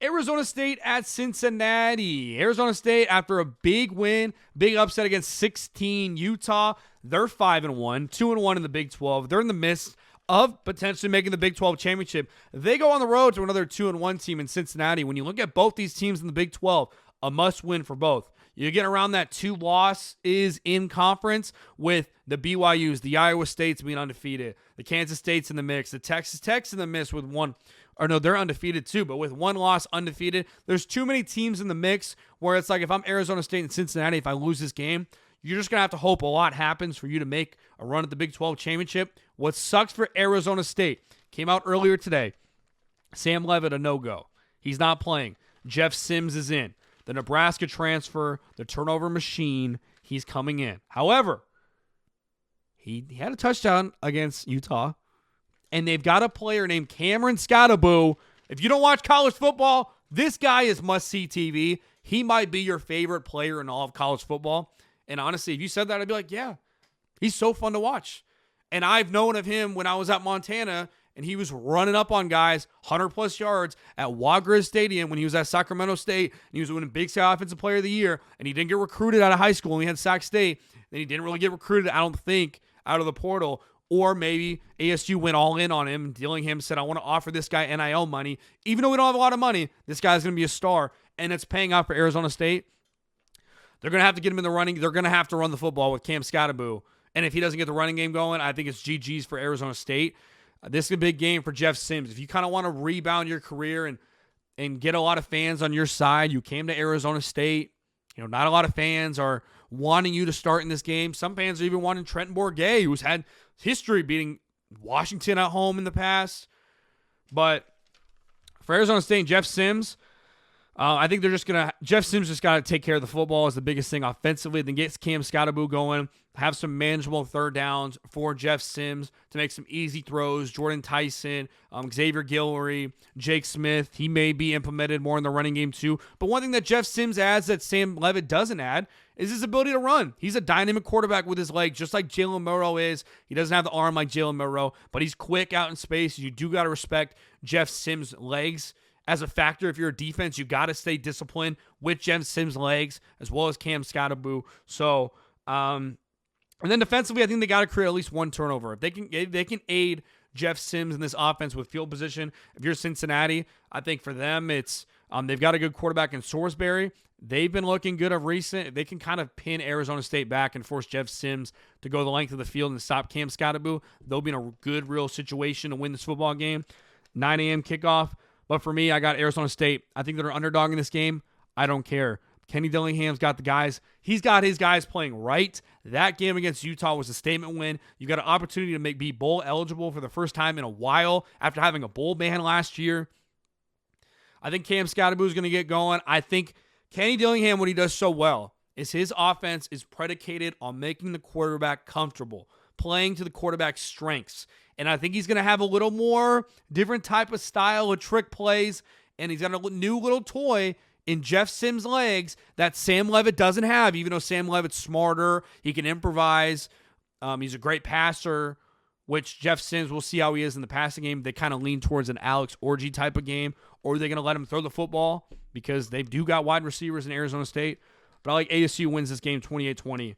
Arizona State at Cincinnati. Arizona State, after a big win, big upset against 16 Utah, they're 5-1, 2-1 in the Big 12. They're in the midst of potentially making the Big 12 championship. They go on the road to another 2-1 team in Cincinnati. When you look at both these teams in the Big 12, a must-win for both. You get around that 2 losses in conference with the BYUs, the Iowa States being undefeated, the Kansas States in the mix, the Texas Tech's in the mix with one. Or no, they're undefeated too, but with 1 loss, undefeated. There's too many teams in the mix where it's like if I'm Arizona State and Cincinnati, if I lose this game, you're just going to have to hope a lot happens for you to make a run at the Big 12 championship. What sucks for Arizona State, came out earlier today, Sam Leavitt a no-go. He's not playing. Jeff Sims is in. The Nebraska transfer, the turnover machine, he's coming in. However, he had a touchdown against Utah. And they've got a player named Cameron Scottaboo. If you don't watch college football, this guy is must-see TV. He might be your favorite player in all of college football. And honestly, if you said that, I'd be like, yeah, he's so fun to watch. And I've known of him when I was at Montana, and he was running up on guys 100-plus yards at Wagriz Stadium when he was at Sacramento State, and he was winning Big Sky Offensive Player of the Year, and he didn't get recruited out of high school, and he had Sac State. Then he didn't really get recruited, I don't think, out of the portal. Or maybe ASU went all in on him, Dillingham said, I want to offer this guy NIL money. Even though we don't have a lot of money, this guy's going to be a star, and it's paying off for Arizona State. They're going to have to get him in the running. They're going to have to run the football with Cam Scottaboo. And if he doesn't get the running game going, I think it's GG's for Arizona State. This is a big game for Jeff Sims. If you kind of want to rebound your career and get a lot of fans on your side, you came to Arizona State. You know, not a lot of fans are wanting you to start in this game. Some fans are even wanting Trenton Bourguet, who's had history beating Washington at home in the past. But for Arizona State and Jeff Sims, I think they're just going to – Jeff Sims just got to take care of the football is the biggest thing offensively. Then get Cam Scottaboo going, have some manageable third downs for Jeff Sims to make some easy throws. Jordan Tyson, Xavier Guillory, Jake Smith, he may be implemented more in the running game too. But one thing that Jeff Sims adds that Sam Leavitt doesn't add is his ability to run. He's a dynamic quarterback with his legs, just like Jalen Murrow is. He doesn't have the arm like Jalen Murrow, but he's quick out in space. You do got to respect Jeff Sims' legs as a factor. If you're a defense, you got to stay disciplined with Jeff Sims' legs as well as Cam Scottaboo. So, and then defensively, I think they got to create at least 1 turnover. If they can aid Jeff Sims in this offense with field position. If you're Cincinnati, I think for them it's they've got a good quarterback in Sorsbury. They've been looking good of recent. If they can kind of pin Arizona State back and force Jeff Sims to go the length of the field and stop Cam Scottaboo, they'll be in a good, real situation to win this football game. 9 a.m. kickoff. But for me, I got Arizona State. I think they're underdog in this game. I don't care. Kenny Dillingham's got the guys. He's got his guys playing right. That game against Utah was a statement win. You got an opportunity to be bowl eligible for the first time in a while after having a bowl ban last year. I think Cam Scottaboo is going to get going. I think Kenny Dillingham, what he does so well is his offense is predicated on making the quarterback comfortable, playing to the quarterback's strengths. And I think he's going to have a little more different type of style of trick plays, and he's got a new little toy in Jeff Sims' legs that Sam Leavitt doesn't have, even though Sam Leavitt's smarter. He can improvise. He's a great passer, which Jeff Sims, we'll see how he is in the passing game. They kind of lean towards an Alex Orji type of game, or are they going to let him throw the football because they do got wide receivers in Arizona State. But I like ASU wins this game 28-20.